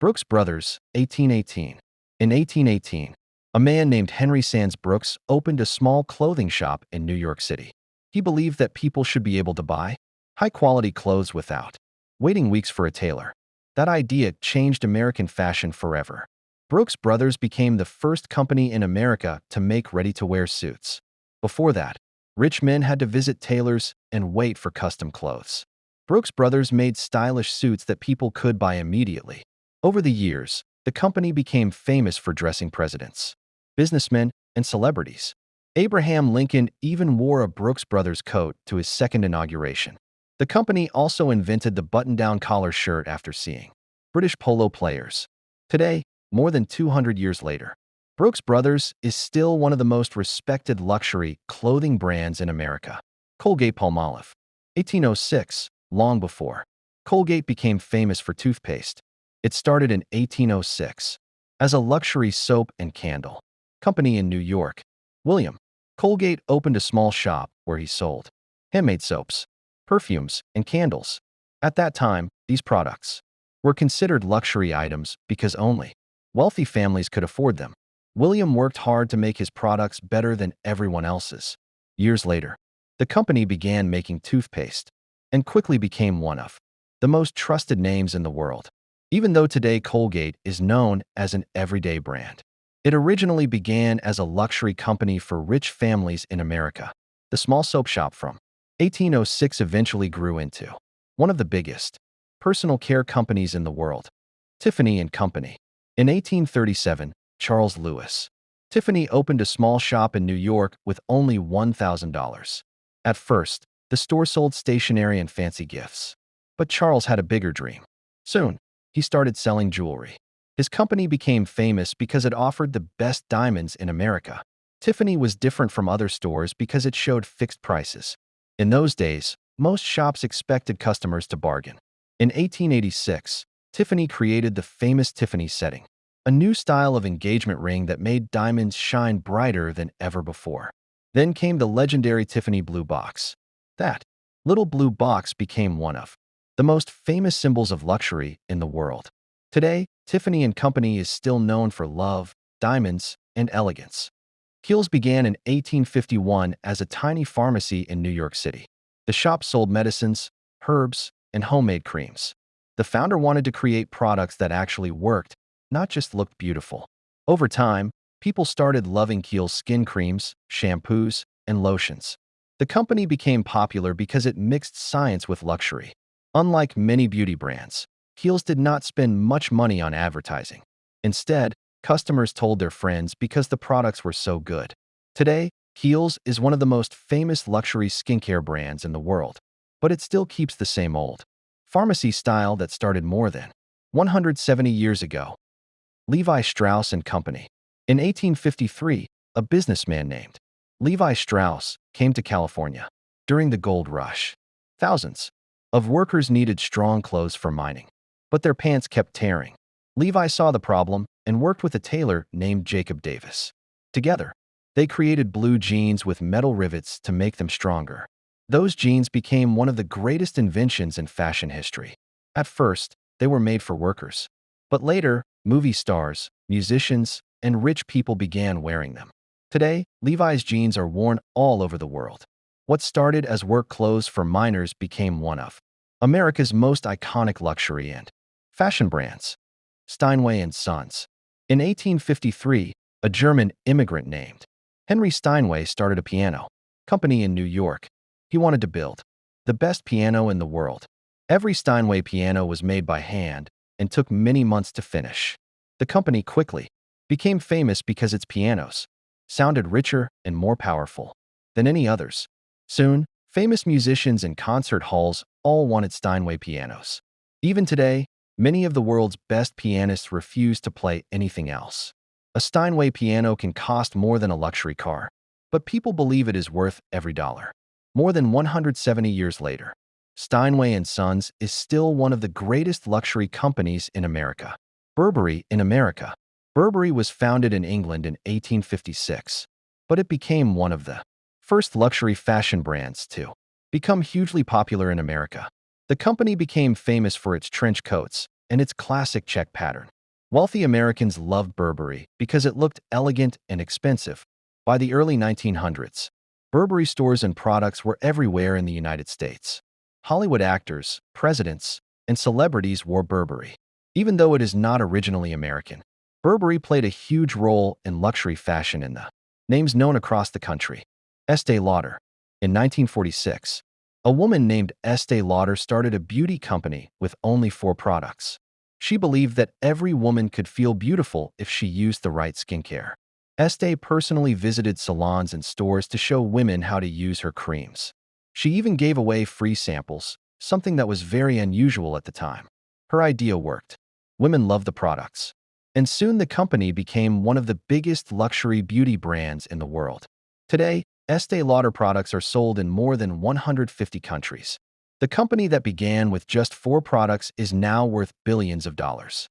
Brooks Brothers, 1818. In 1818, a man named Henry Sands Brooks opened a small clothing shop in New York City. He believed that people should be able to buy high-quality clothes without waiting weeks for a tailor. That idea changed American fashion forever. Brooks Brothers became the first company in America to make ready-to-wear suits. Before that, rich men had to visit tailors and wait for custom clothes. Brooks Brothers made stylish suits that people could buy immediately. Over the years, the company became famous for dressing presidents, businessmen, and celebrities. Abraham Lincoln even wore a Brooks Brothers coat to his second inauguration. The company also invented the button-down collar shirt after seeing British polo players. Today, more than 200 years later, Brooks Brothers is still one of the most respected luxury clothing brands in America. Colgate-Palmolive. 1806, long before Colgate became famous for toothpaste. It started in 1806 as a luxury soap and candle company in New York. William Colgate opened a small shop where he sold handmade soaps, perfumes, and candles. At that time, these products were considered luxury items because only wealthy families could afford them. William worked hard to make his products better than everyone else's. Years later, the company began making toothpaste and quickly became one of the most trusted names in the world. Even though today Colgate is known as an everyday brand, it originally began as a luxury company for rich families in America. The small soap shop from 1806 eventually grew into one of the biggest personal care companies in the world, Tiffany & Company. In 1837, Charles Lewis Tiffany opened a small shop in New York with only $1,000. At first, the store sold stationery and fancy gifts. But Charles had a bigger dream. Soon, he started selling jewelry. His company became famous because it offered the best diamonds in America. Tiffany was different from other stores because it showed fixed prices. In those days, most shops expected customers to bargain. In 1886, Tiffany created the famous Tiffany setting, a new style of engagement ring that made diamonds shine brighter than ever before. Then came the legendary Tiffany Blue Box. That little blue box became one of the most famous symbols of luxury in the world. Today, Tiffany & Company is still known for love, diamonds, and elegance. Kiehl's began in 1851 as a tiny pharmacy in New York City. The shop sold medicines, herbs, and homemade creams. The founder wanted to create products that actually worked, not just looked beautiful. Over time, people started loving Kiehl's skin creams, shampoos, and lotions. The company became popular because it mixed science with luxury. Unlike many beauty brands, Kiehl's did not spend much money on advertising. Instead, customers told their friends because the products were so good. Today, Kiehl's is one of the most famous luxury skincare brands in the world, but it still keeps the same old pharmacy style that started more than 170 years ago. Levi Strauss & Company. In 1853, a businessman named Levi Strauss came to California. During the gold rush, thousands of workers needed strong clothes for mining, but their pants kept tearing. Levi saw the problem and worked with a tailor named Jacob Davis. Together, they created blue jeans with metal rivets to make them stronger. Those jeans became one of the greatest inventions in fashion history. At first, they were made for workers, but later, movie stars, musicians, and rich people began wearing them. Today, Levi's jeans are worn all over the world. What started as work clothes for miners became one of America's most iconic luxury and fashion brands. Steinway & Sons. In 1853, a German immigrant named Henry Steinway started a piano company in New York. He wanted to build the best piano in the world. Every Steinway piano was made by hand and took many months to finish. The company quickly became famous because its pianos sounded richer and more powerful than any others. Soon, famous musicians and concert halls all wanted Steinway pianos. Even today, many of the world's best pianists refuse to play anything else. A Steinway piano can cost more than a luxury car, but people believe it is worth every dollar. More than 170 years later, Steinway & Sons is still one of the greatest luxury companies in America. Burberry in America. Burberry was founded in England in 1856, but it became one of the first luxury fashion brands to become hugely popular in America. The company became famous for its trench coats and its classic check pattern. Wealthy Americans loved Burberry because it looked elegant and expensive. By the early 1900s, Burberry stores and products were everywhere in the United States. Hollywood actors, presidents, and celebrities wore Burberry. Even though it is not originally American, Burberry played a huge role in luxury fashion in the names known across the country. Estee Lauder. In 1946, a woman named Estee Lauder started a beauty company with only 4 products. She believed that every woman could feel beautiful if she used the right skincare. Estee personally visited salons and stores to show women how to use her creams. She even gave away free samples, something that was very unusual at the time. Her idea worked. Women loved the products. And soon the company became one of the biggest luxury beauty brands in the world. Today, Estee Lauder products are sold in more than 150 countries. The company that began with just 4 products is now worth billions of dollars.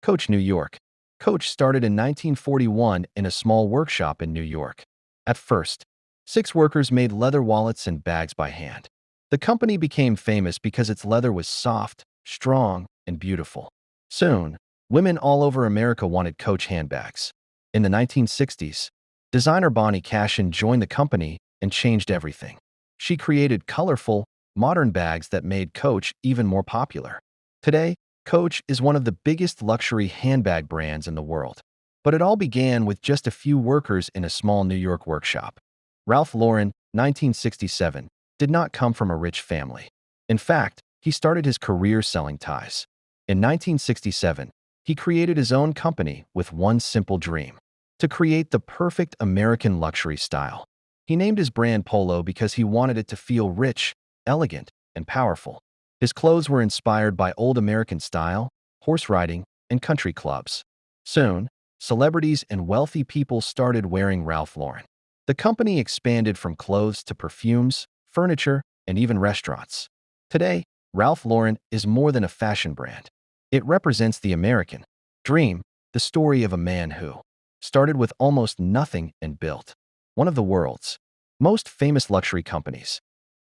Coach New York. Coach started in 1941 in a small workshop in New York. At first, 6 workers made leather wallets and bags by hand. The company became famous because its leather was soft, strong, and beautiful. Soon, women all over America wanted Coach handbags. In the 1960s, designer Bonnie Cashin joined the company and changed everything. She created colorful, modern bags that made Coach even more popular. Today, Coach is one of the biggest luxury handbag brands in the world. But it all began with just a few workers in a small New York workshop. Ralph Lauren, 1967, did not come from a rich family. In fact, he started his career selling ties. In 1967, he created his own company with one simple dream: to create the perfect American luxury style. He named his brand Polo because he wanted it to feel rich, elegant, and powerful. His clothes were inspired by old American style, horse riding, and country clubs. Soon, celebrities and wealthy people started wearing Ralph Lauren. The company expanded from clothes to perfumes, furniture, and even restaurants. Today, Ralph Lauren is more than a fashion brand. It represents the American dream, the story of a man who started with almost nothing and built one of the world's most famous luxury companies.